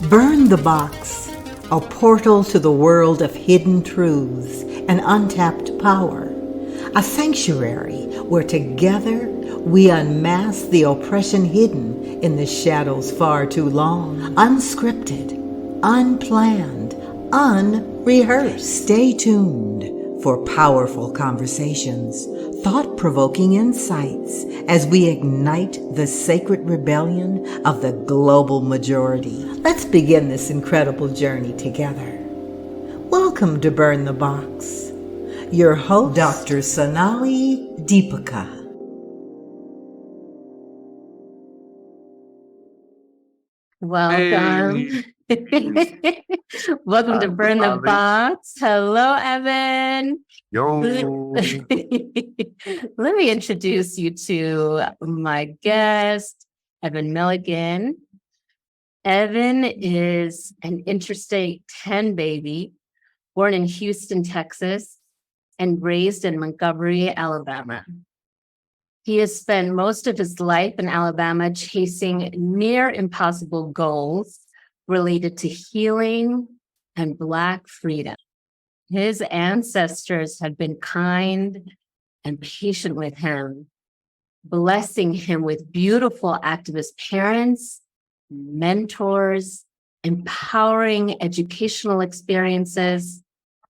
Burn the Box, a portal to the world of hidden truths and untapped power. A sanctuary where together we unmask the oppression hidden in the shadows far too long. Unscripted, unplanned, unrehearsed. Stay tuned for powerful conversations, thought-provoking insights as we ignite the sacred rebellion of the global majority. Let's begin this incredible journey together. Welcome to Burn the Box. Your host, Dr. Sonali Deepika. Welcome. Hey. Welcome to Burn the Box. Hello, Evan. Yo. Let me introduce you to my guest, Evan Milligan. Evan is an Interstate 10 baby, born in Houston, Texas, and raised in Montgomery, Alabama. He has spent most of his life in Alabama chasing near impossible goals related to healing and Black freedom. His ancestors have been kind and patient with him, blessing him with beautiful activist parents, mentors, empowering educational experiences,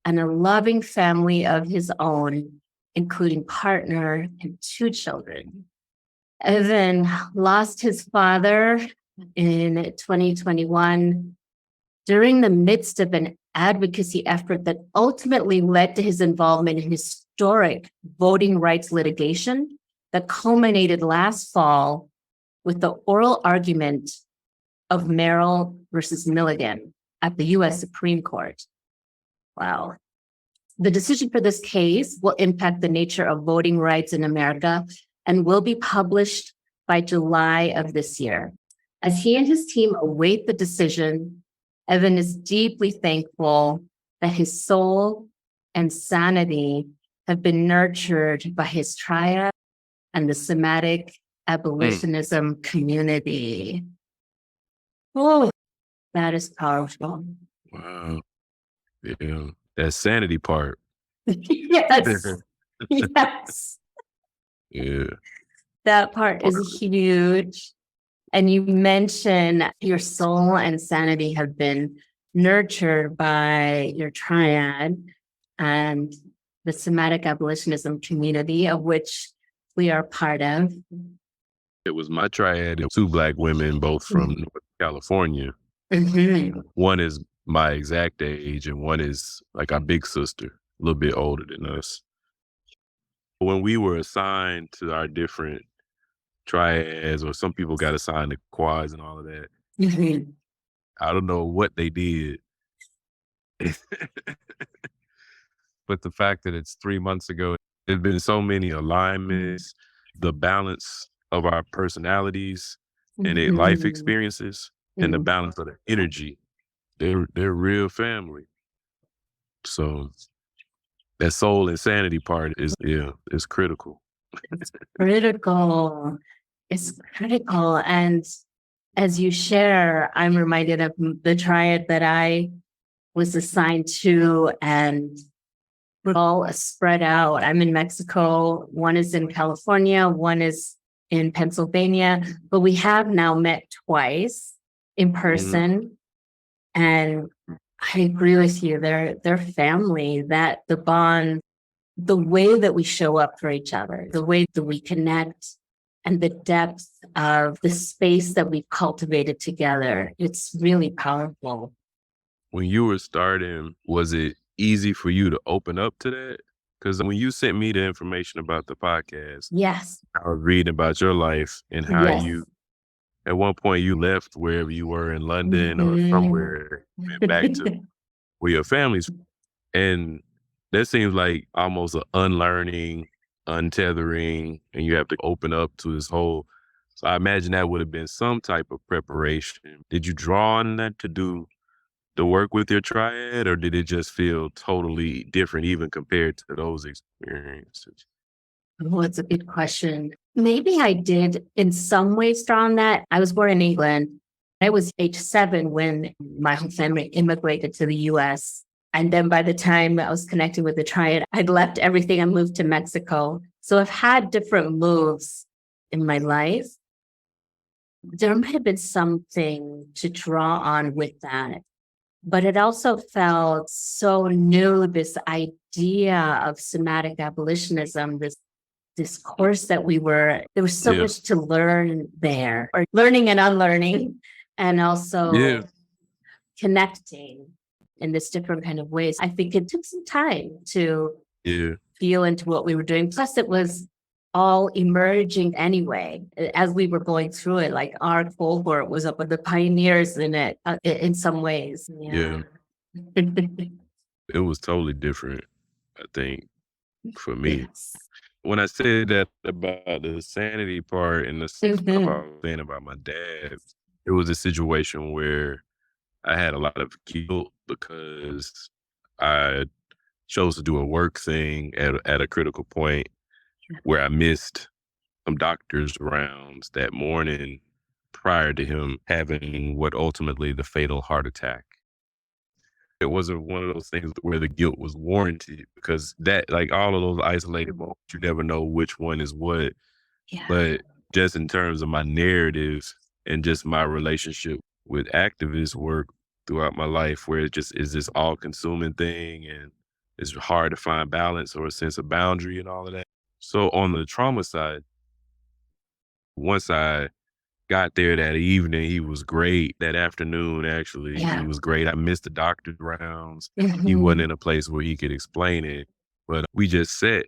and a loving family of his own, including partner and 2 children. Evan lost his father in 2021 during the midst of an advocacy effort that ultimately led to his involvement in historic voting rights litigation that culminated last fall with the oral argument of Merrill versus Milligan at the US Supreme Court. Wow. The decision for this case will impact the nature of voting rights in America and will be published by July of this year. As he and his team await the decision, Evan is deeply thankful that his soul and sanity have been nurtured by his triad and the somatic abolitionism community. Oh, that is powerful. Wow. Yeah. That sanity part. Yes. Yes. Yeah. That part is huge. And you mentioned your soul and sanity have been nurtured by your triad and the somatic abolitionism community, of which we are part of. It was my triad. 2 Black women, both from North California. Mm-hmm. One is my exact age, and one is like our big sister, a little bit older than us. When we were assigned to our different triads, or some people got assigned to quads and all of that, Mm-hmm. I don't know what they did. But the fact that it's 3 months ago, there's been so many alignments, the balance of our personalities and their life experiences, and the balance of the energy. They're real family. So that soul insanity part is critical. Critical. It's critical. And as you share, I'm reminded of the triad that I was assigned to, and we're all spread out. I'm in Mexico, one is in California, one is in Pennsylvania, but we have now met twice in person. And I agree with you. They're family, that the bond, the way that we show up for each other, the way that we connect, and the depth of the space that we've cultivated together. It's really powerful. When you were starting, was it easy for you to open up to that? Because when you sent me the information about the podcast, Yes. I was reading about your life and how you, at one point, you left wherever you were in London or somewhere, went back to where your family's. And that seems like almost an unlearning, untethering, and you have to open up to this whole. So I imagine that would have been some type of preparation. Did you draw on that to do the work with your triad, or did it just feel totally different even compared to those experiences? Oh, it's a good question. Maybe I did in some ways draw on that. I was born in England, I was age 7 when my whole family immigrated to the US. And then by the time I was connecting with the triad, I'd left everything and moved to Mexico. So I've had different moves in my life. There might have been something to draw on with that. But it also felt so new, this idea of somatic abolitionism, this course that there was so much to learn there, or learning and unlearning, and also connecting in this different kind of ways. I think it took some time to feel into what we were doing. Plus, it was all emerging anyway as we were going through it. Like our cohort was up with the pioneers in it in some ways. Yeah. It was totally different, I think, for me. Yes. When I said that about the sanity part and the stuff I was saying about my dad, it was a situation where I had a lot of guilt because I chose to do a work thing at a critical point where I missed some doctor's rounds that morning prior to him having what ultimately the fatal heart attack. It wasn't one of those things where the guilt was warranted because that, like all of those isolated moments, you never know which one is what. Yeah. But just in terms of my narrative and just my relationship with activist work throughout my life, where it just is this all consuming thing and it's hard to find balance or a sense of boundary and all of that. So on the trauma side, once I got there that evening, he was great. That afternoon, actually, he was great. I missed the doctor's rounds. He wasn't in a place where he could explain it, but we just sat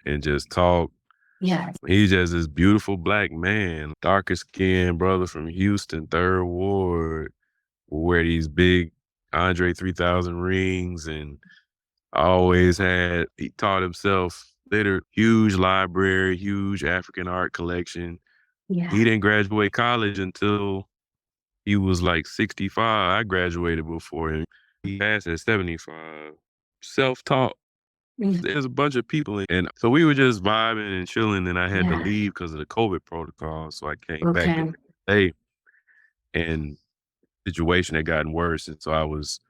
and just talked. Yeah. He's just this beautiful black man, darker skinned brother from Houston, 3rd Ward, will wear these big Andre 3000 rings and he taught himself huge library, huge African art collection. Yeah. He didn't graduate college until he was like 65. I graduated before him. He passed at 75. Self-taught. There's a bunch of people. And so we were just vibing and chilling, and I had to leave because of the COVID protocol. So I came back the next day, and the situation had gotten worse. And so I was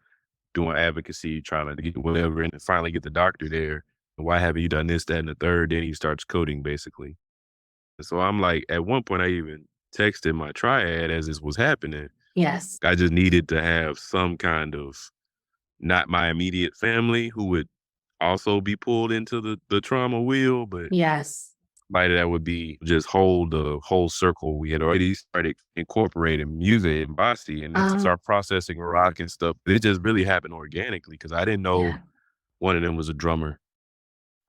doing advocacy, trying to get whatever, and finally get the doctor there. Why haven't you done this, that, and the third? Then he starts coding, basically. So I'm like, at one point I even texted my triad as this was happening. Yes. I just needed to have some kind of, not my immediate family who would also be pulled into the trauma wheel, but somebody that would be just hold the whole circle. We had already started incorporating music and bossy and then start processing rock and stuff. It just really happened organically because I didn't know one of them was a drummer.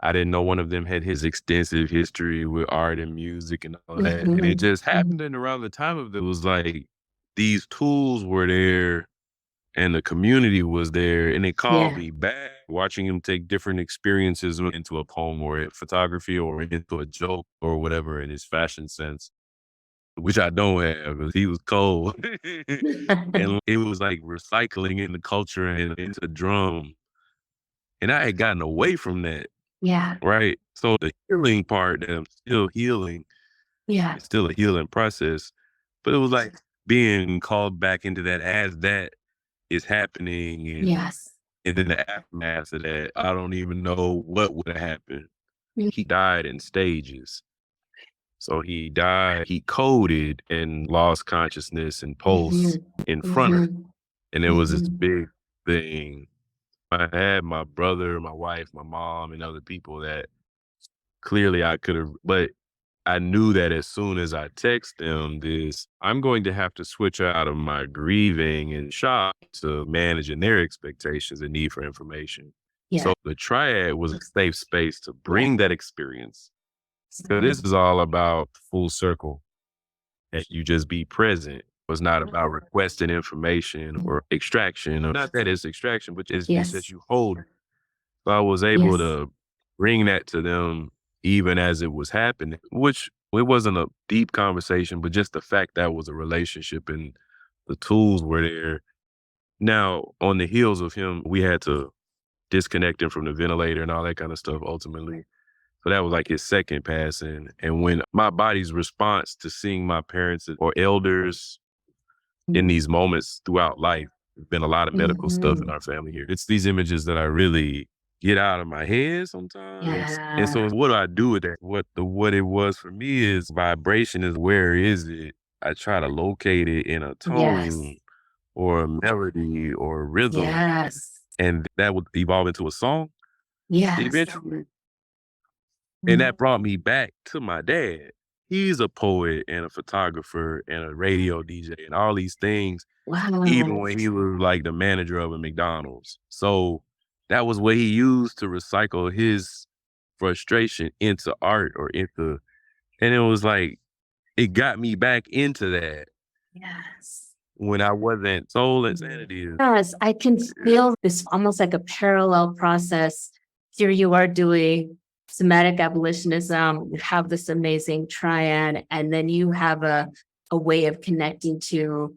I didn't know one of them had his extensive history with art and music and all that. And it just happened. And around the time of it was like these tools were there and the community was there. And it called me back, watching him take different experiences into a poem or photography or into a joke or whatever in his fashion sense, which I don't have because he was cold. And it was like recycling in the culture and into drum. And I had gotten away from that. Yeah. Right. So the healing part that I'm still healing, it's still a healing process, but it was like being called back into that as that is happening. And then the aftermath of that, I don't even know what would have happened. He died in stages. So he died, he coded and lost consciousness and pulse in front of him. And it was this big thing. I had my brother, my wife, my mom, and other people that clearly I could have, but I knew that as soon as I text them this, I'm going to have to switch out of my grieving and shock to managing their expectations and need for information. So the triad was a safe space to bring that experience. So this is all about full circle. That you just be present. It was not about requesting information or extraction. Or not that it's extraction, but it's just that you hold it. So I was able to bring that to them even as it was happening, which it wasn't a deep conversation, but just the fact that was a relationship and the tools were there. Now, on the heels of him, we had to disconnect him from the ventilator and all that kind of stuff ultimately. So that was like his second passing. And when my body's response to seeing my parents or elders in these moments throughout life. There's been a lot of medical stuff in our family here. It's these images that I really get out of my head sometimes. Yeah. And so what do I do with that? What it was for me is vibration is where is it? I try to locate it in a tone or a melody or a rhythm. Yes. And that would evolve into a song eventually. And that brought me back to my dad. He's a poet and a photographer and a radio DJ and all these things. Wow. Even when he was like the manager of a McDonald's. So that was what he used to recycle his frustration into art or into, and it was like, it got me back into that. Yes. When I wasn't soul and sanity. Yes, I can feel this almost like a parallel process. Here you are doing somatic abolitionism, you have this amazing triad, and then you have a way of connecting to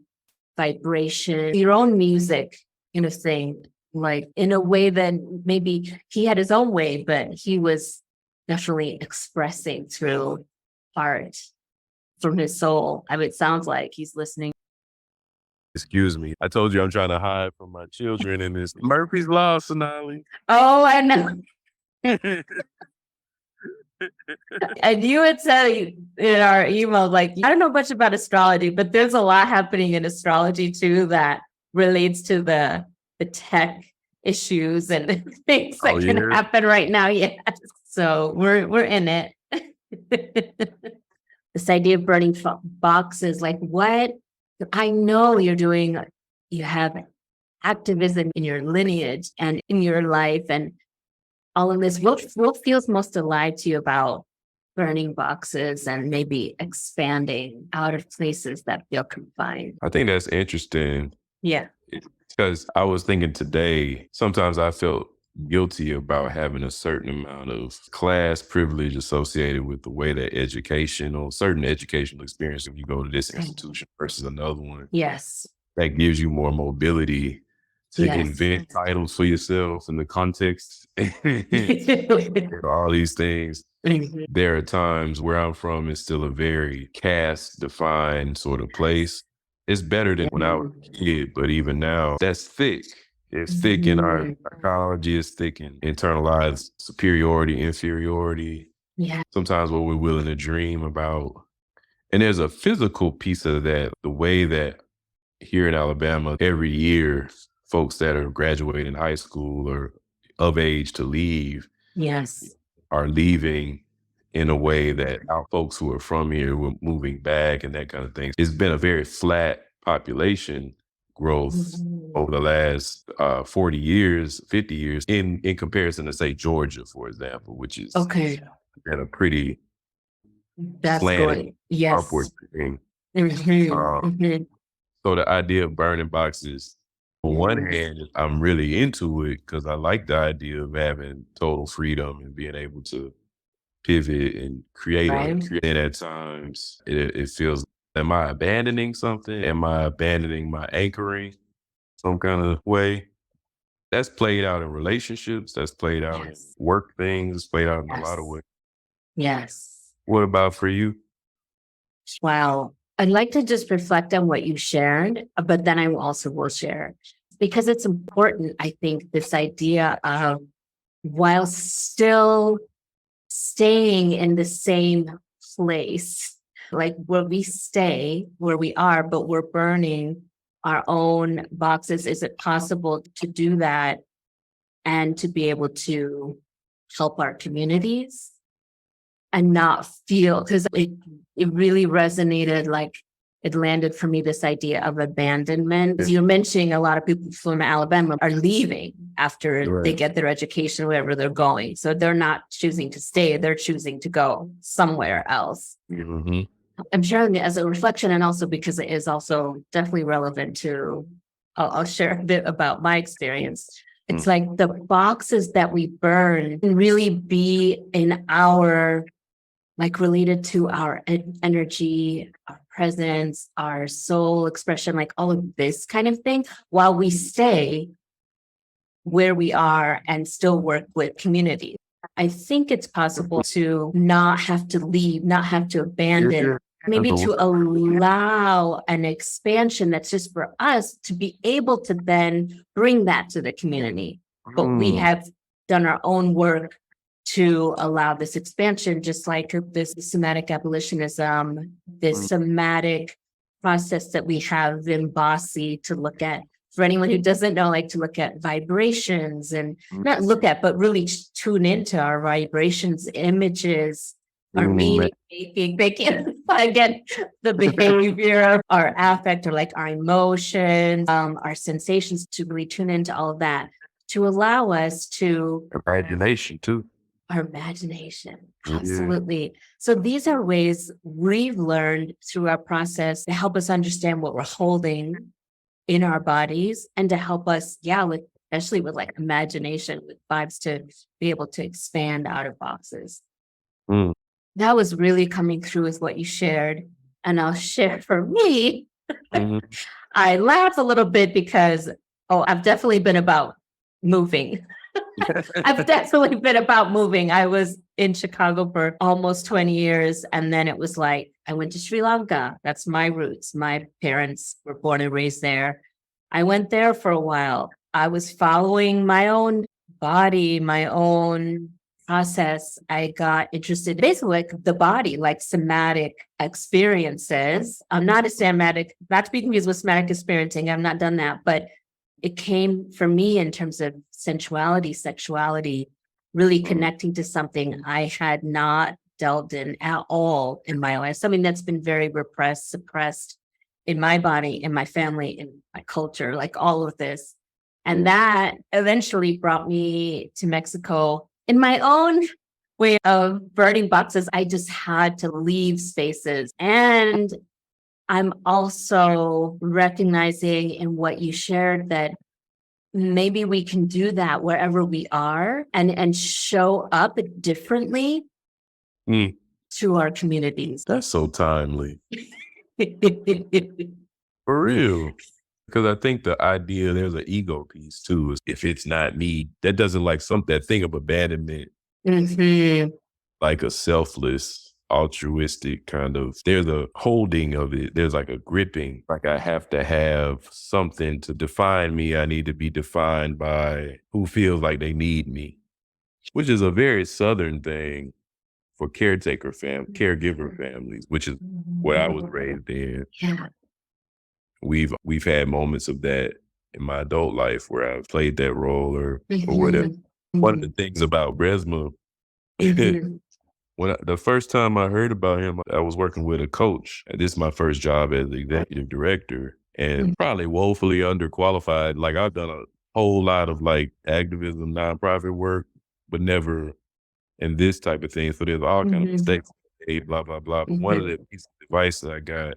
vibration, your own music, thing, like in a way that maybe he had his own way, but he was definitely expressing through art from his soul. I mean, it sounds like he's listening. Excuse me. I told you I'm trying to hide from my children in this Murphy's Law, Sonali. Oh, I know. And you had said in our email, like, I don't know much about astrology, but there's a lot happening in astrology too that relates to the tech issues and things that can happen right now. Yes. So we're in it. This idea of burning boxes, like what I know you're doing, you have activism in your lineage and in your life and all of this. What feels most alive to you about burning boxes and maybe expanding out of places that feel confined? I think that's interesting. Yeah. Because I was thinking today, sometimes I felt guilty about having a certain amount of class privilege associated with the way that certain educational experience, if you go to this institution versus another one. Yes. That gives you more mobility to invent titles for yourself in the context. All these things. There are times where I'm from is still a very caste-defined sort of place. It's better than when I was a kid, but even now, that's thick. It's thick in our psychology. It's thick in internalized superiority, inferiority. Yeah. Sometimes what we're willing to dream about. And there's a physical piece of that, the way that here in Alabama, every year, folks that are graduating high school or of age to leave are leaving in a way that our folks who are from here were moving back and that kind of thing. It's been a very flat population growth over the last 40 years, 50 years in comparison to, say, Georgia, for example, which is at a pretty slanted upward thing. So the idea of burning boxes, on one hand, I'm really into it because I like the idea of having total freedom and being able to pivot and create. And at times, it feels, am I abandoning something? Am I abandoning my anchoring some kind of way? That's played out in relationships. That's played out in work things. It's played out in a lot of ways. Yes. What about for you? Wow. I'd like to just reflect on what you shared, but then I also will share because it's important. I think this idea of while still staying in the same place, like where we stay, where we are, but we're burning our own boxes. Is it possible to do that and to be able to help our communities and not feel, because it really resonated, like it landed for me, this idea of abandonment. You're mentioning a lot of people from Alabama are leaving after they get their education, wherever they're going. So they're not choosing to stay, they're choosing to go somewhere else. I'm sharing it as a reflection and also because it is also definitely relevant to, I'll share a bit about my experience. It's like the boxes that we burn can really be in our, like related to our energy, our presence, our soul expression, like all of this kind of thing, while we stay where we are and still work with community. I think it's possible to not have to leave, not have to abandon maybe to allow an expansion that's just for us to be able to then bring that to the community. But we have done our own work to allow this expansion, just like this somatic abolitionism, this somatic process that we have in Bossy to look at. For anyone who doesn't know, like to look at vibrations and not look at, but really tune into our vibrations, images, our meaning making, again, the behavior, our affect, or like our emotions, our sensations, to really tune into all of that, to allow us to imagination too. Our imagination. Absolutely. So these are ways we've learned through our process to help us understand what we're holding in our bodies and to help us, especially with like imagination, with vibes, to be able to expand out of boxes. That was really coming through with what you shared. And I'll share for me. I laugh a little bit because, I've definitely been about moving. I've definitely been about moving. I was in Chicago for almost 20 years. And then it was like, I went to Sri Lanka. That's my roots. My parents were born and raised there. I went there for a while. I was following my own body, my own process. I got interested basically like the body, like somatic experiences. I'm not to be confused with somatic experiencing. I've not done that, but it came for me in terms of sensuality, sexuality, really connecting to something I had not delved in at all in my life, something that's been very repressed, suppressed in my body, in my family, in my culture, like all of this. And that eventually brought me to Mexico in my own way of burning boxes. I just had to leave spaces. And I'm also recognizing in what you shared that maybe we can do that wherever we are and show up differently to our communities. That's so timely. For real. Because I think the idea, there's an ego piece too. Is if it's not me, that doesn't like that thing of abandonment, like a selfless, altruistic kind of, there's a holding of it. There's like a gripping, like I have to have something to define me. I need to be defined by who feels like they need me, which is a very Southern thing for caregiver families, which is what I was raised in. Yeah. We've had moments of that in my adult life where I've played that role or whatever. One of the things about Resma, the first time I heard about him, I was working with a coach. And this is my first job as the executive director, and probably woefully underqualified. Like I've done a whole lot of like activism, nonprofit work, but never in this type of thing. So there's all kind of mistakes, blah, blah, blah. But one of the pieces of advice that I got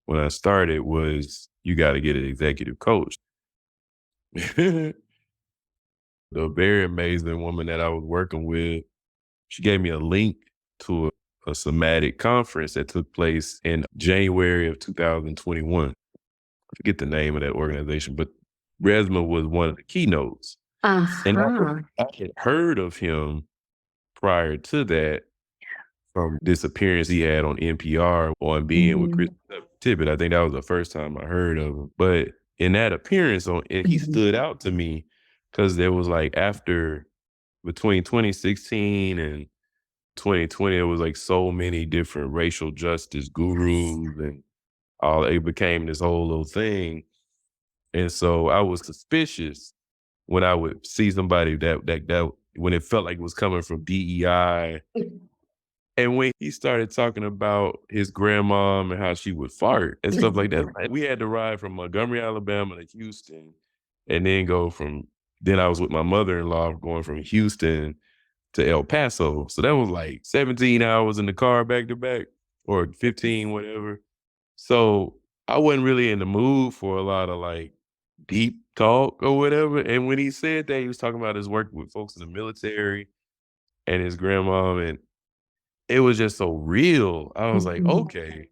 when I started was, you got to get an executive coach. The very amazing woman that I was working with, she gave me a link to a somatic conference that took place in January of 2021. I forget the name of that organization, but Resma was one of the keynotes. And I had heard of him prior to that from this appearance he had on NPR on Being with Chris Tippett. I think that was the first time I heard of him. But in that appearance, he stood out to me because there was like between 2016 and 2020, it was like so many different racial justice gurus and it became this whole little thing. And so I was suspicious when I would see somebody that when it felt like it was coming from DEI. And when he started talking about his grandmom and how she would fart and stuff like that, we had to ride from Montgomery, Alabama to Houston, and then then I was with my mother-in-law going from Houston to El Paso. So that was like 17 hours in the car back to back, or 15, whatever. So I wasn't really in the mood for a lot of like deep talk or whatever. And when he said that, he was talking about his work with folks in the military and his grandmom, and it was just so real. I was like, okay,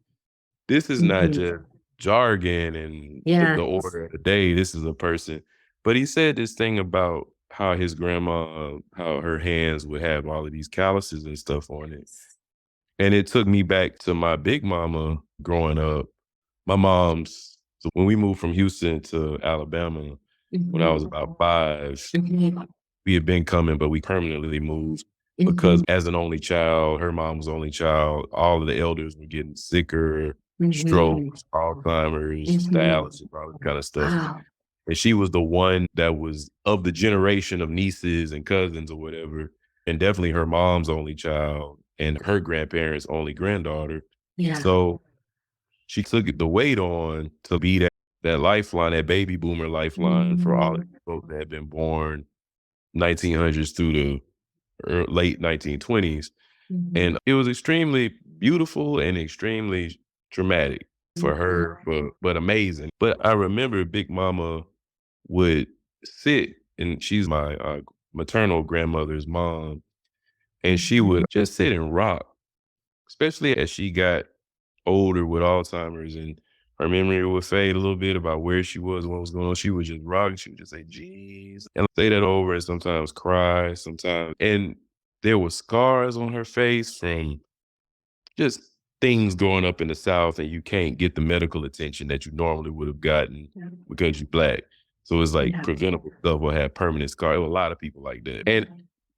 this is not just jargon and the order of the day. This is a person. But he said this thing about how his grandma, how her hands would have all of these calluses and stuff on it. And it took me back to my big mama growing up. My mom's, so when we moved from Houston to Alabama, when I was about 5, we had been coming, but we permanently moved because as an only child, her mom was only child, all of the elders were getting sicker, strokes, Alzheimer's, dialysis, all that kind of stuff. Wow. And she was the one that was of the generation of nieces and cousins or whatever. And definitely her mom's only child and her grandparents' only granddaughter. Yeah. So she took the weight on to be that lifeline, that baby boomer lifeline for all the folks that had been born 1900s through the late 1920s. And it was extremely beautiful and extremely traumatic for her, but amazing. But I remember Big Mama would sit, and she's my maternal grandmother's mom, and she would just sit and rock, especially as she got older with Alzheimer's and her memory would fade a little bit about where she was, what was going on. She would just rock. She would just say, geez, and say that over and sometimes cry sometimes. And there were scars on her face from just things growing up in the South, and you can't get the medical attention that you normally would have gotten because you're Black. So it's like preventable stuff will have permanent scars. There were a lot of people like that.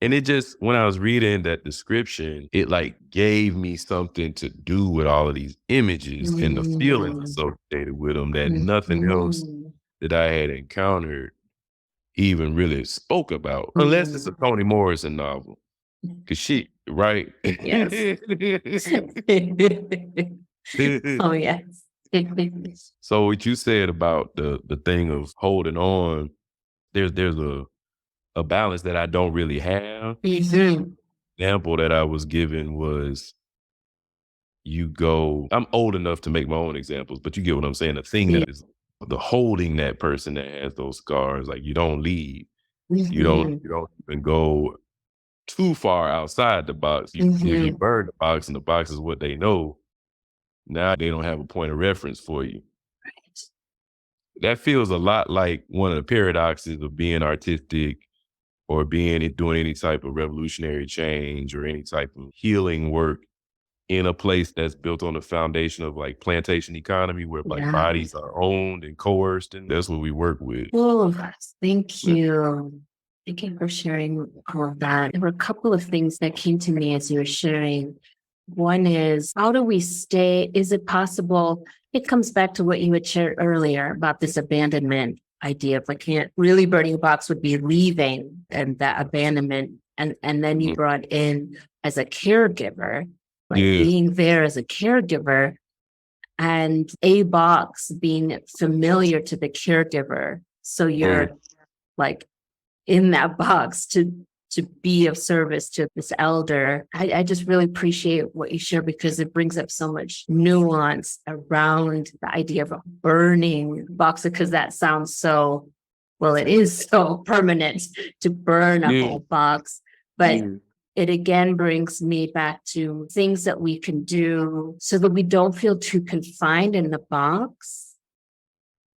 And it just, when I was reading that description, it like gave me something to do with all of these images and the feelings associated with them that nothing else that I had encountered even really spoke about, unless it's a Toni Morrison novel. Cause she, right? Yes. Oh, yes. So what you said about the thing of holding on, there's a balance that I don't really have. Example that I was given was I'm old enough to make my own examples, but you get what I'm saying. The thing that is the holding that person that has those scars, like you don't leave. You don't even go too far outside the box. If you burn the box and the box is what they know, now they don't have a point of reference for you. That feels a lot like one of the paradoxes of being artistic or doing any type of revolutionary change or any type of healing work in a place that's built on the foundation of like plantation economy where like bodies are owned and coerced, and that's what we work with. Oh, thank you. Thank you for sharing all of that. There were a couple of things that came to me as you were sharing. One is, how do we is it possible? It comes back to what you had shared earlier about this abandonment idea of like, really burning a box would be leaving and that abandonment. And then you brought in as a caregiver, like being there as a caregiver and a box being familiar to the caregiver. So you're like in that box to be of service to this elder. I just really appreciate what you share because it brings up so much nuance around the idea of a burning box, because that sounds so, well, it is so permanent to burn a whole box. But it again brings me back to things that we can do so that we don't feel too confined in the box,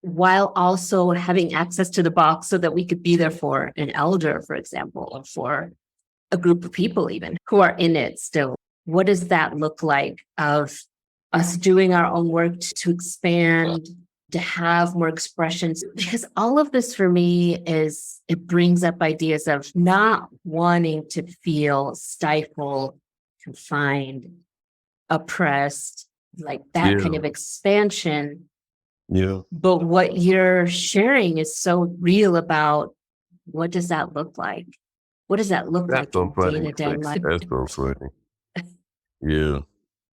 while also having access to the box so that we could be there for an elder, for example, or for a group of people even who are in it still. What does that look like of us doing our own work to expand, to have more expressions? Because all of this for me it brings up ideas of not wanting to feel stifled, confined, oppressed, like that kind of expansion. But what you're sharing is so real about what does that look like? What does that look like in day-to-day life? That's so funny. Yeah.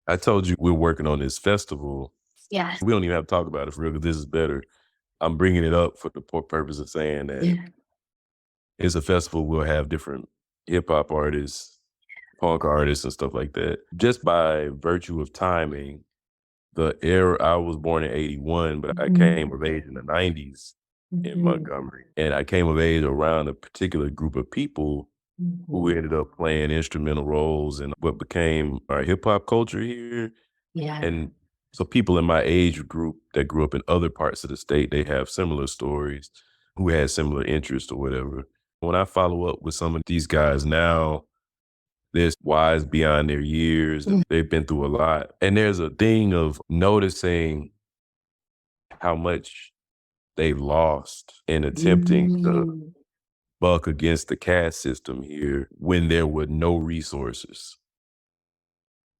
I told you we're working on this festival. Yes. We don't even have to talk about it for real because this is better. I'm bringing it up for the purpose of saying that it's a festival. We'll have different hip hop artists, punk artists and stuff like that. Just by virtue of timing, the era, I was born in 81, but I came of age in the 90s in Montgomery. And I came of age around a particular group of people who ended up playing instrumental roles in what became our hip hop culture here. And so people in my age group that grew up in other parts of the state, they have similar stories, who had similar interests or whatever. When I follow up with some of these guys now, They're wise beyond their years. They've been through a lot. And there's a thing of noticing how much they lost in attempting to buck against the caste system here when there were no resources.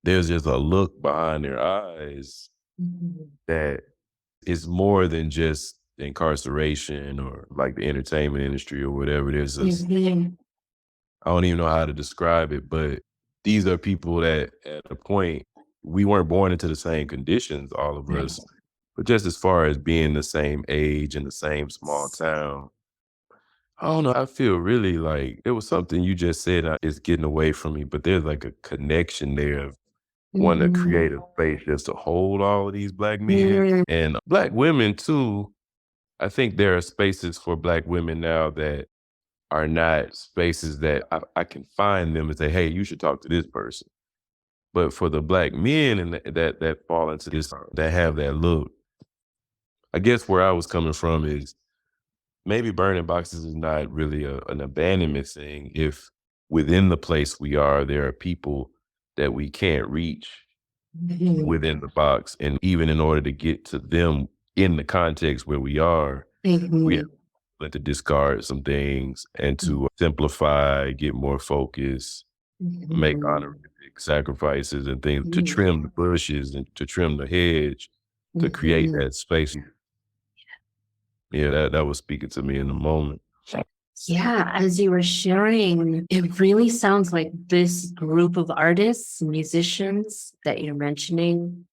There's just a look behind their eyes that is more than just incarceration or like the entertainment industry or whatever. There's this, I don't even know how to describe it, but these are people that at a point, we weren't born into the same conditions, all of us, but just as far as being the same age in the same small town, I don't know. I feel really like there was something you just said is getting away from me, but there's like a connection there of wanting to create a space just to hold all of these Black men and Black women too. I think there are spaces for Black women now that are not spaces that I can find them and say, hey, you should talk to this person. But for the Black men and that fall into this, that have that look, I guess where I was coming from is maybe burning boxes is not really an abandonment thing if within the place we are, there are people that we can't reach within the box. And even in order to get to them in the context where we are, we have to discard some things and to simplify, get more focus, make honorific sacrifices and things to trim the bushes and to trim the hedge to create that space. Yeah, that was speaking to me in the moment. Yeah, as you were sharing, it really sounds like this group of artists, musicians that you're mentioning,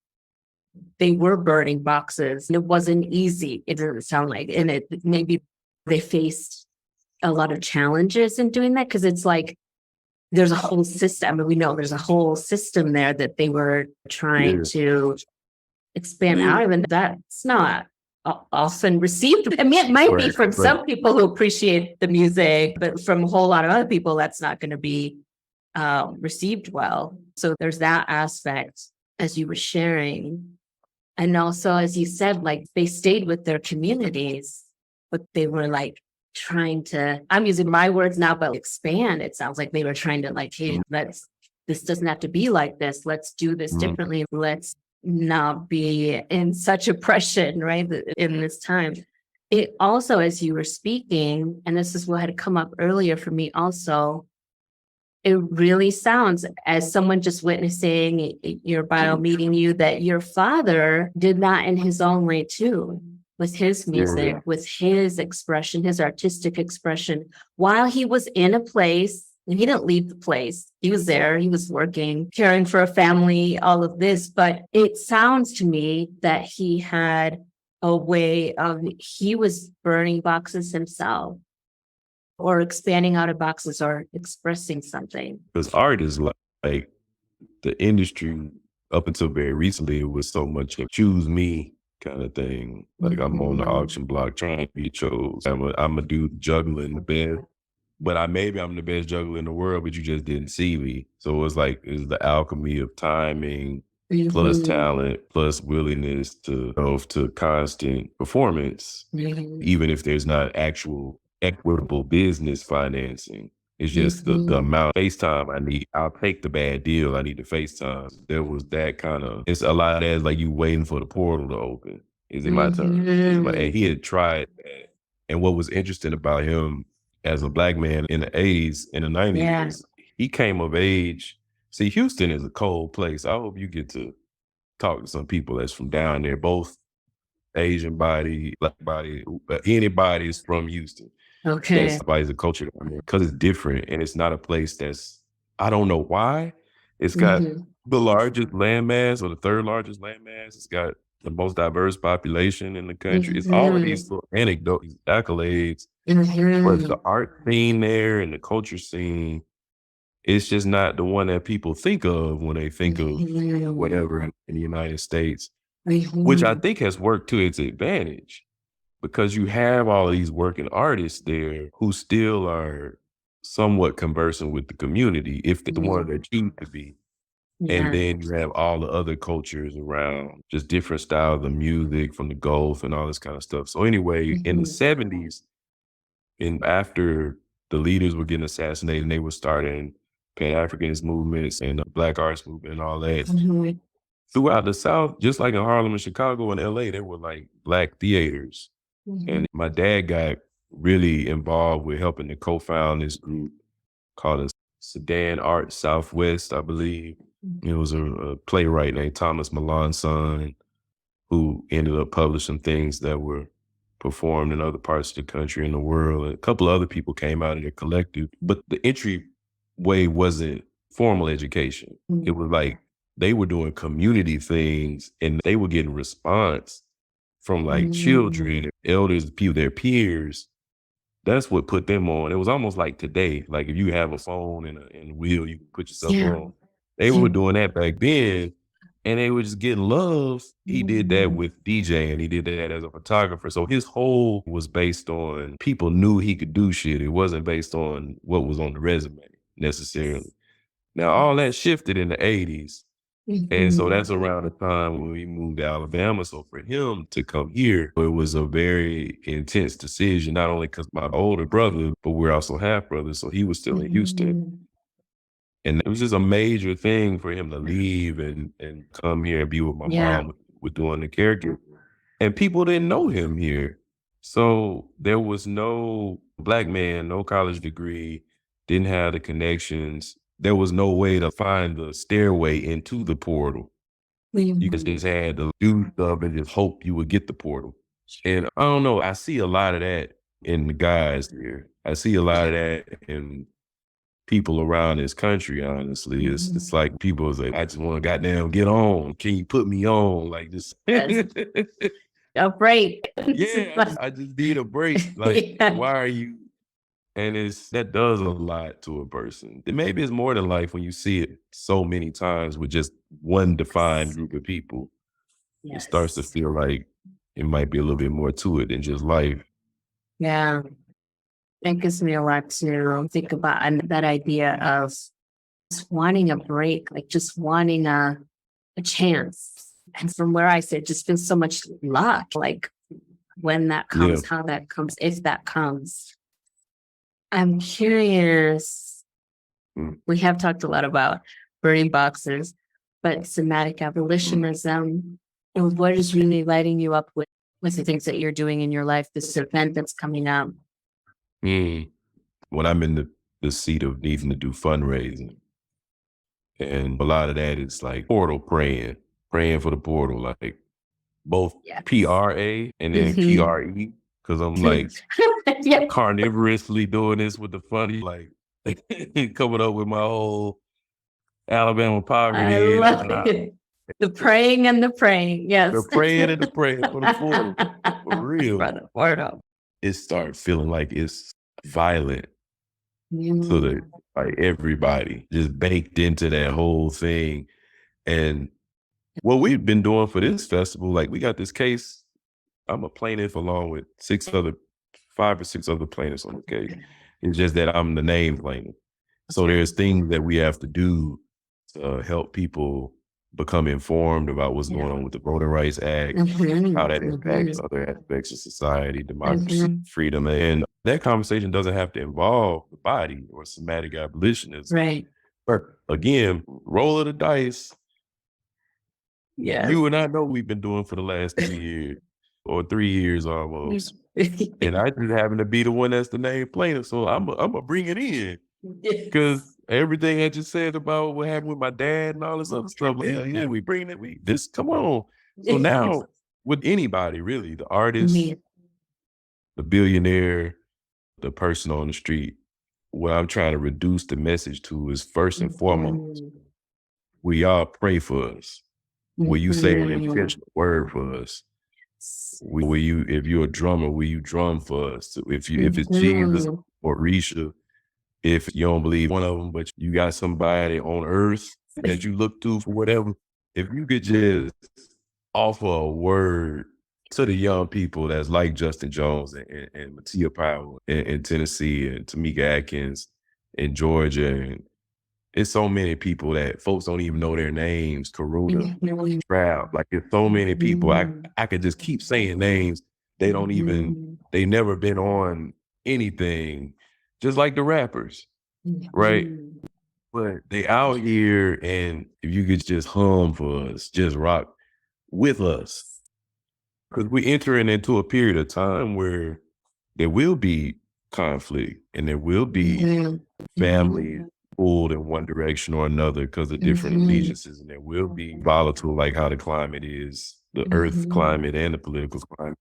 they were burning boxes. It wasn't easy. It didn't sound like, and it maybe they faced a lot of challenges in doing that because it's like there's a whole system. I mean, we know there's a whole system there that they were trying to expand out of, and that's not often received. I mean, it might be from some people who appreciate the music, but from a whole lot of other people, that's not going to be received well. So there's that aspect as you were sharing. And also, as you said, like they stayed with their communities, but they were like trying to, I'm using my words now, but expand. It sounds like they were trying to like, hey, this doesn't have to be like this. Let's do this differently. Let's not be in such oppression, right, in this time. It also, as you were speaking, and this is what had come up earlier for me also, it really sounds as someone just witnessing your bio meeting you that your father did that in his own way too, with his music, with his expression, his artistic expression, while he was in a place. And he didn't leave the place. He was there. He was working, caring for a family, all of this. But it sounds to me that he had a way of, he was burning boxes himself or expanding out of boxes or expressing something. Because art is like the industry up until very recently, it was so much a choose me kind of thing. Like I'm on the auction block trying to be chose. I'm a dude juggling the bed. But maybe I'm the best juggler in the world, but you just didn't see me. So it's like, it's the alchemy of timing plus talent, plus willingness to constant performance, even if there's not actual equitable business financing. It's just the amount of FaceTime I need. I'll take the bad deal. I need the FaceTime. There was that kind of, it's a lot of that, like you waiting for the portal to open. Is it my turn? And he had tried that. And what was interesting about him as a Black man in the 80s, in the 90s, he came of age. See, Houston is a cold place. I hope you get to talk to some people that's from down there, both Asian body, Black body, anybody's from Houston. Okay. Everybody's a culture down there because it's different and it's not a place that's, I don't know why. It's got the largest landmass or the third largest landmass. It's got the most diverse population in the country. It's all of these little anecdotes, accolades. But the art scene there and the culture scene, it's just not the one that people think of when they think of whatever in the United States, which I think has worked to its advantage because you have all of these working artists there who still are somewhat conversant with the community, if they're the one that choose to be. And then you have all the other cultures around, just different styles of music from the Gulf and all this kind of stuff. So anyway, in the 70s, and after the leaders were getting assassinated and they were starting Pan-Africanist movements and Black arts movement and all that. Throughout the South, just like in Harlem and Chicago and LA, there were like Black theaters. And my dad got really involved with helping to co-found this group called the Sedan Art Southwest, I believe. It was a playwright named Thomas Milan's son who ended up publishing things that were performed in other parts of the country and the world. And a couple of other people came out of their collective, but the entry way wasn't formal education. It was like they were doing community things and they were getting response from like children, elders, people, their peers. That's what put them on. It was almost like today, like if you have a phone and a wheel, you can put yourself on. They were doing that back then and they were just getting love. He did that with DJing. He did that as a photographer. So his whole was based on people knew he could do shit. It wasn't based on what was on the resume necessarily. Now, all that shifted in the 80s. And so that's around the time when we moved to Alabama. So for him to come here, it was a very intense decision, not only because my older brother, but we're also half brothers. So he was still in Houston. And it was just a major thing for him to leave and come here and be with my mom with doing the caregiving. And people didn't know him here. So there was no Black man, no college degree, didn't have the connections. There was no way to find the stairway into the portal. You just had to do stuff and just hope you would get the portal. And I don't know, I see a lot of that in the guys here. I see a lot of that in people around this country, honestly. It's like people say, I just want to goddamn get on. Can you put me on? Like this. A break. Yeah, I just need a break. Like, why are you? And that does a lot to a person. Maybe it's more than life when you see it so many times with just one defined group of people. It starts to feel like it might be a little bit more to it than just life. Yeah. It gives me a lot to think about. And that idea of just wanting a break, like just wanting a chance. And from where I sit, just feels so much luck, like when that comes, how that comes, if that comes. I'm curious. We have talked a lot about burning boxes, but somatic abolitionism, and what is really lighting you up with the things that you're doing in your life, this event that's coming up? When I'm in the seat of needing to do fundraising, and a lot of that is like portal praying for the portal, like both PRA and then PRE, because I'm like carnivorously doing this with the funny, like coming up with my whole Alabama poverty. I love it. The praying and the praying, yes. The praying and the praying for the portal, for real. For the portal. It started feeling like it's violent to like everybody, just baked into that whole thing. And what we've been doing for this festival, like we got this case. I'm a plaintiff along with 5 or 6 other plaintiffs on the case. It's just that I'm the named plaintiff. So there's things that we have to do to help people become informed about what's going on with the Voting Rights Act, how that impacts other aspects of society, democracy, freedom. And that conversation doesn't have to involve the body or somatic abolitionism. Right. But again, roll of the dice. Yeah. You and I know we've been doing for the last 2 years or 3 years almost. And I just happen to be the one that's the named plaintiff. So I'm gonna bring it in. Because everything I just said about what happened with my dad and all this other stuff, we bring it. Come on. So now with anybody really, the artist, the billionaire, the person on the street, what I'm trying to reduce the message to is first and foremost, will y'all pray for us? Will you say an intentional word for us? Will you, if you're a drummer, will you drum for us? If it's Jesus or Risha, if you don't believe one of them, but you got somebody on earth that you look to for whatever, if you could just offer a word to the young people that's like Justin Jones and Mattia Powell in Tennessee and Tamika Atkins in Georgia. And it's so many people that folks don't even know their names. Karuna, Stroud, like there's so many people. I could just keep saying names. They don't even, they never been on anything. Just like the rappers, right? But they out here, and if you could just hum for us, just rock with us. Because we're entering into a period of time where there will be conflict and there will be family pulled in one direction or another because of different allegiances, and there will be volatile, like how the climate is, the earth climate and the political climate.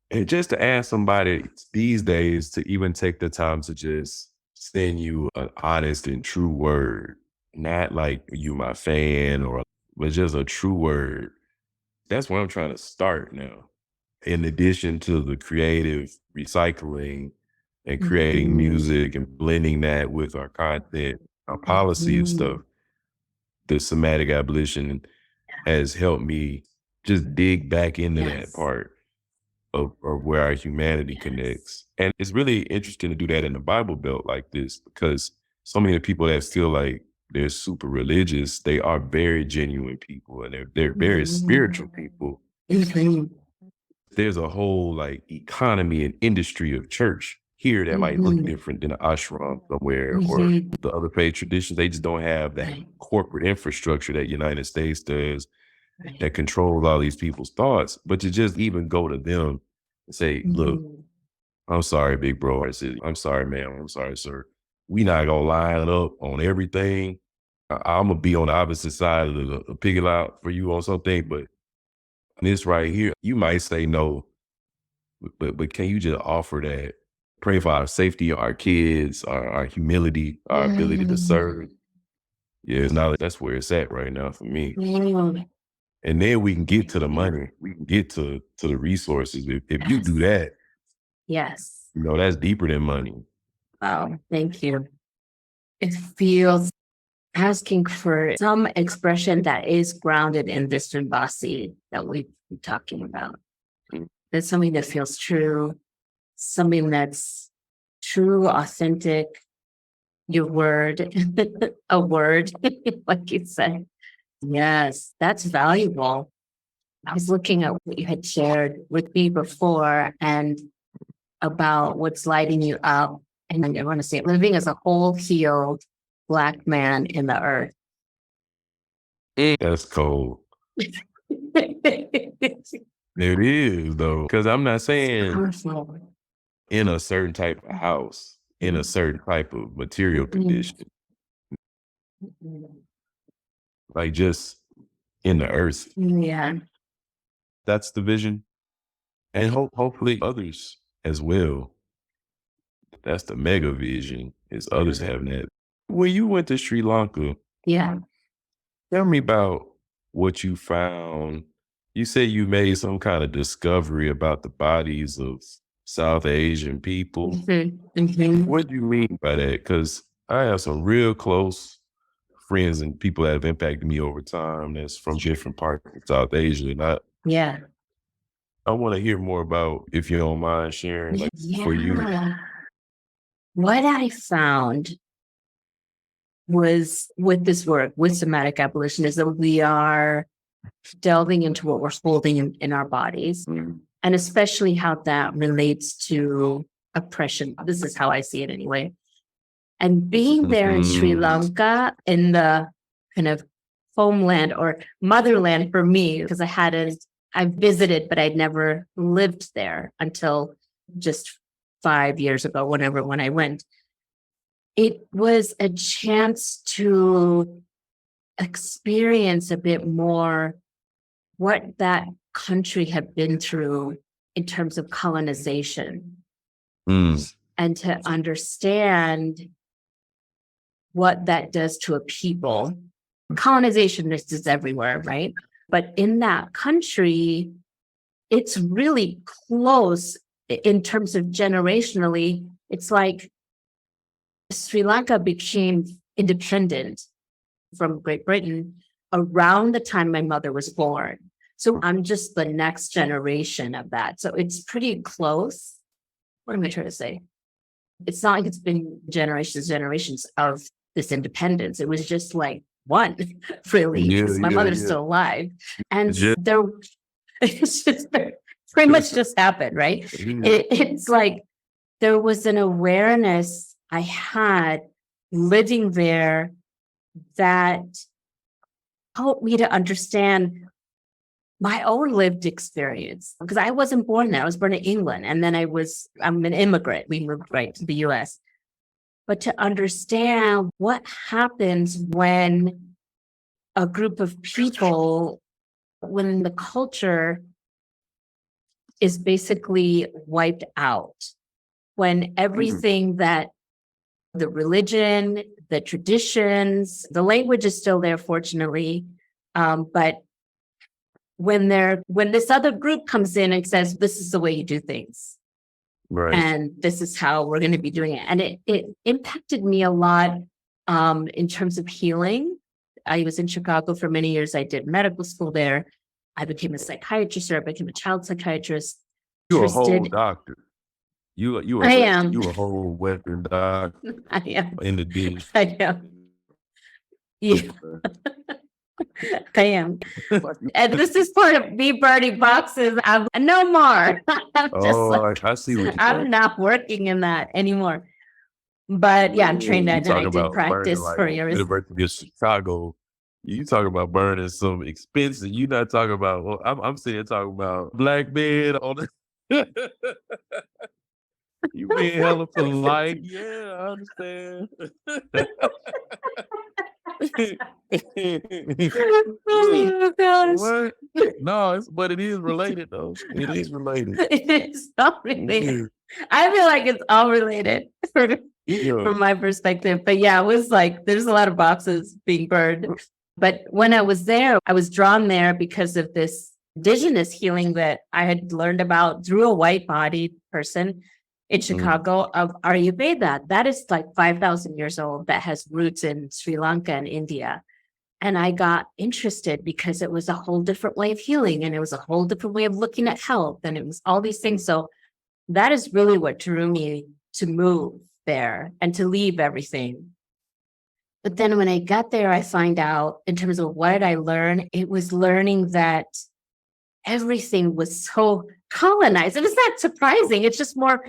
And just to ask somebody these days to even take the time to just send you an honest and true word, not like you my fan but just a true word. That's where I'm trying to start now. In addition to the creative recycling and creating music and blending that with our content, our policy and stuff, the somatic abolition has helped me just dig back into that part of where our humanity connects. And it's really interesting to do that in the Bible Belt like this, because so many people that feel like they're super religious, they are very genuine people, and they're very spiritual people. There's a whole like economy and industry of church here that might look different than an ashram somewhere or the other faith traditions. They just don't have that corporate infrastructure that United States does that controls all these people's thoughts. But to just even go to them and say, look, I'm sorry, big bro. I said, I'm sorry, ma'am. I'm sorry, sir. We not gonna line up on everything. I'm gonna be on the opposite side of the picket out for you on something, but this right here, you might say no, but can you just offer that? Pray for our safety, our kids, our humility, our ability to serve. Yeah, now that's where it's at right now for me. And then we can get to the money. We can get to the resources. If you do that, yes, you know, that's deeper than money. Wow, thank you. It feels asking for some expression that is grounded in this Vasi that we've been talking about. That's something that feels true, something that's true, authentic, your word, a word, like you said. Yes, that's valuable. I was looking at what you had shared with me before and about what's lighting you up. And I want to say living as a whole healed Black man in the earth. That's cold. It is, though, because I'm not saying in a certain type of house, in a certain type of material condition, like just in the earth. Yeah. That's the vision. And hopefully others as well. That's the mega vision, is others having that. When you went to Sri Lanka, Yeah. tell me about what you found. You said you made some kind of discovery about the bodies of South Asian people. What do you mean by that? Because I have some real close friends and people that have impacted me over time that's from different parts of South Asia. And I want to hear more about, if you don't mind sharing, like for you. What I found was with this work, with somatic abolitionism, we are delving into what we're holding in our bodies, and especially how that relates to oppression. This is how I see it anyway. And being there in Sri Lanka, in the kind of homeland or motherland for me, because I visited, but I'd never lived there until just 5 years ago, when I went. It was a chance to experience a bit more what that country had been through in terms of colonization, and to understand what that does to a people. Colonization is everywhere, right? But in that country, it's really close in terms of generationally. It's like Sri Lanka became independent from Great Britain around the time my mother was born. So I'm just the next generation of that. So it's pretty close. What am I trying to say? It's not like it's been generations of this independence. It was just like one, really, because my mother's still alive. And it's just pretty much just happened, right? It's like there was an awareness I had living there that helped me to understand my own lived experience. Because I wasn't born there. I was born in England. And then I'm an immigrant. We moved right to the US. But to understand what happens when a group of people, when the culture is basically wiped out, when everything that the religion, the traditions, the language is still there, fortunately. But when this other group comes in and says, this is the way you do things. Right. And this is how we're going to be doing it. And it impacted me a lot in terms of healing. I was in Chicago for many years. I did medical school there. I became a psychiatrist, or I became a child psychiatrist. You're a whole doctor. You am. You a whole Western doctor. I am. In the dish. I am. Yeah. I am. And this is part of me burning boxes. I'm no more. I see what you're I'm not working in that anymore. But yeah, I'm trained at and I did practice for years. University of Chicago. You talking about burning some expensive. You not talking about. Well, I'm sitting here talking about black men on the. You being hella polite. Yeah, I understand. Oh, gosh. What? No, but it is related though. It is related. It is all related. I feel like it's all related from my perspective. But yeah, it was like there's a lot of boxes being burned. But when I was there, I was drawn there because of this indigenous healing that I had learned about through a white-bodied person in Chicago of Ayurveda. That is like 5,000 years old, that has roots in Sri Lanka and India. And I got interested because it was a whole different way of healing, and it was a whole different way of looking at health, and it was all these things. So that is really what drew me to move there and to leave everything. But then when I got there, I find out in terms of what did I learn, it was learning that everything was so colonized. It was not surprising. It's just more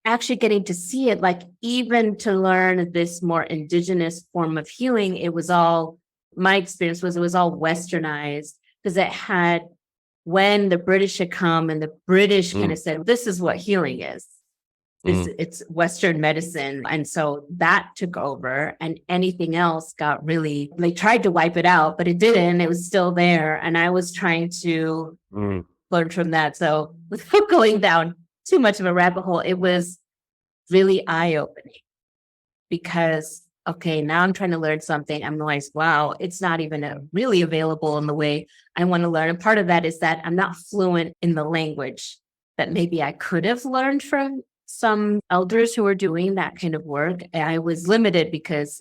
actually getting to see it, like even to learn this more indigenous form of healing, it was all, my experience was it was all westernized, because it had, when the British had come and the British kind of said, this is what healing is. It's Western medicine. And so that took over, and anything else got really, they tried to wipe it out, but it didn't. It was still there. And I was trying to learn from that. So without going down too much of a rabbit hole, it was really eye-opening, because, okay, now I'm trying to learn something. I'm like, wow, it's not even really available in the way I want to learn. And part of that is that I'm not fluent in the language that maybe I could have learned from some elders who were doing that kind of work. I was limited because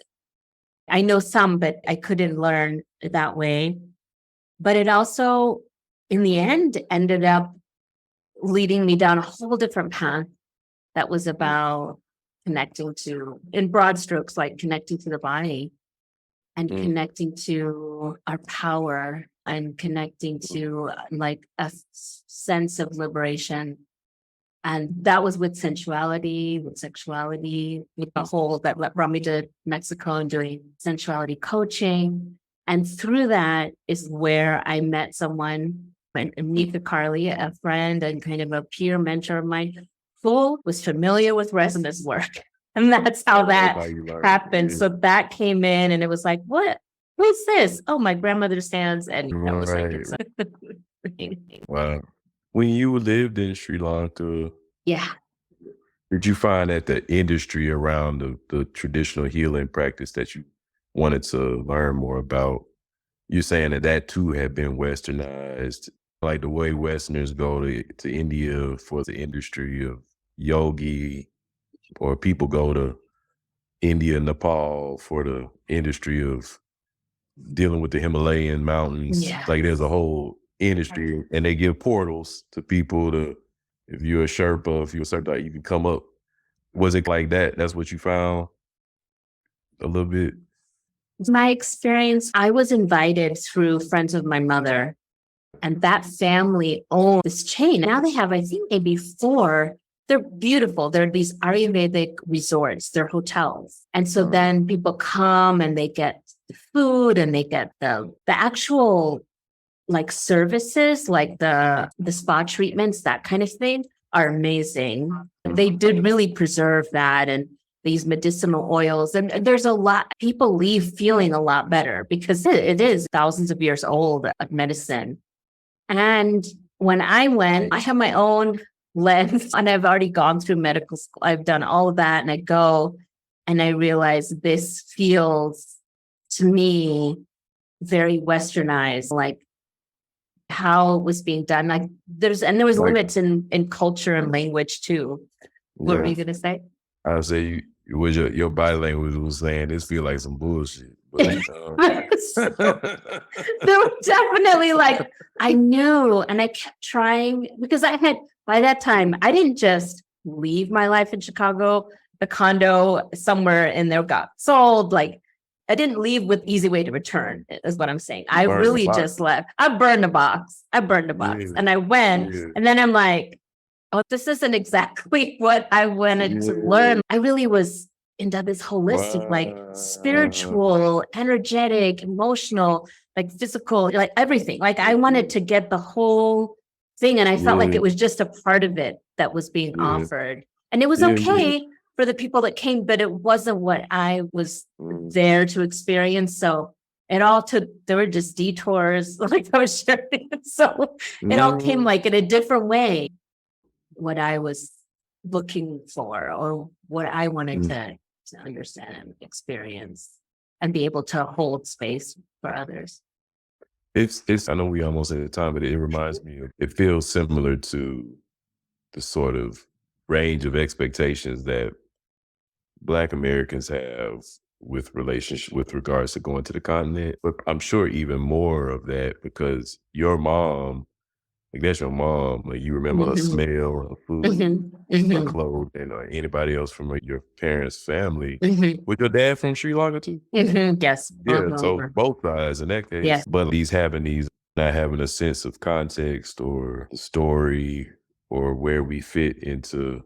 I know some, but I couldn't learn that way. But it also, in the end, ended up leading me down a whole different path that was about connecting to, in broad strokes, like connecting to the body and connecting to our power and connecting to like a sense of liberation. And that was with sensuality, with sexuality, with the whole that brought me to Mexico and doing sensuality coaching. And through that is where I met someone, Nika Carly, a friend and kind of a peer mentor of mine, who was familiar with resonance work. And that's how that happened. So that came in and it was like, what's this? Oh, my grandmother stands. And that was like, it's wow. When you lived in Sri Lanka, did you find that the industry around the traditional healing practice that you wanted to learn more about, you're saying that too had been westernized, like the way Westerners go to India for the industry of yogi, or people go to India, Nepal for the industry of dealing with the Himalayan mountains. Like there's a whole industry, and they give portals to people to, if you're a Sherpa, if you're a certain, you can come up. Was it like that? That's what you found a little bit? My experience, I was invited through friends of my mother, and that family owned this chain. Now they have, I think, maybe 4 they're beautiful. They're these Ayurvedic resorts, they're hotels. And so then people come and they get the food and they get the actual like services, like the spa treatments, that kind of thing are amazing. They did really preserve that and these medicinal oils. And there's a lot, people leave feeling a lot better because it is thousands of years old medicine. And when I went, I have my own lens and I've already gone through medical school. I've done all of that and I go and I realize this feels to me very westernized, like how it was being done. Like there was limits in culture and language too. What were you gonna say? I would say your body language was saying this feel like some bullshit. But, there were definitely like I knew, and I kept trying because I had by that time I didn't just leave my life in Chicago. The condo somewhere in there got sold. Like I didn't leave with easy way to return, is what I'm saying. I really just left. I burned the box. And I went, and then I'm like, oh, this isn't exactly what I wanted to learn. I really was into this holistic, like spiritual, energetic, emotional, like physical, like everything. Like I wanted to get the whole thing. And I felt like it was just a part of it that was being offered. And it was okay for the people that came, but it wasn't what I was there to experience. So it all there were just detours, like I was sharing. So it all came like in a different way, what I was looking for or what I wanted to understand and experience and be able to hold space for others. I know we almost at the time, but it reminds me it feels similar to the sort of range of expectations that Black Americans have with regards to going to the continent. But I'm sure even more of that because your mom, like that's your mom, like you remember her smell, her food, her clothing, or anybody else from your parents' family. Was your dad from Sri Lanka too? Yes. Yeah, so both sides in that case. Yes. But not having a sense of context or the story or where we fit into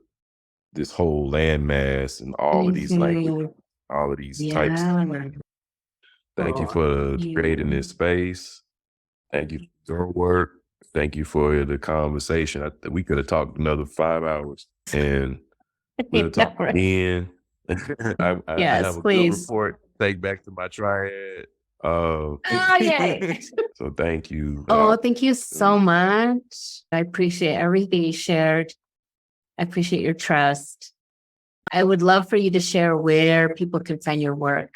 this whole landmass and all of these languages, all of these types. Thank you for creating this space. Thank you for your work. Thank you for the conversation. We could have talked another 5 hours and we'll talk again. I have a good report to take back to my triad. Yay. So thank you. Oh, thank you so much. I appreciate everything you shared. I appreciate your trust. I would love for you to share where people can find your work.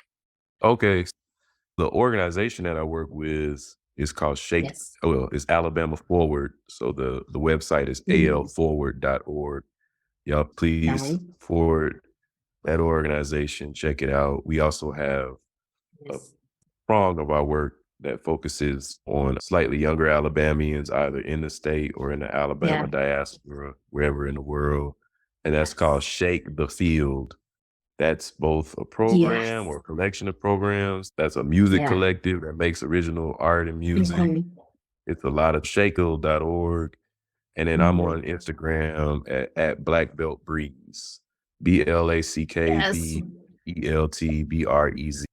Okay. The organization that I work with is called Shake. Yes. Well, it's Alabama Forward. So the website is alforward.org. Y'all please forward that organization. Check it out. We also have a prong of our work that focuses on slightly younger Alabamians, either in the state or in the Alabama diaspora, wherever in the world. And that's called Shake the Field. That's both a program or a collection of programs. That's a music collective that makes original art and music. It's a lot of shakel.org. And then I'm on Instagram at Black Belt Breeze, BlackBeltBrez.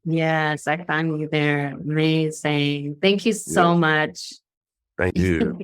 Yes, I found you there. Amazing. Thank you so much. Thank you.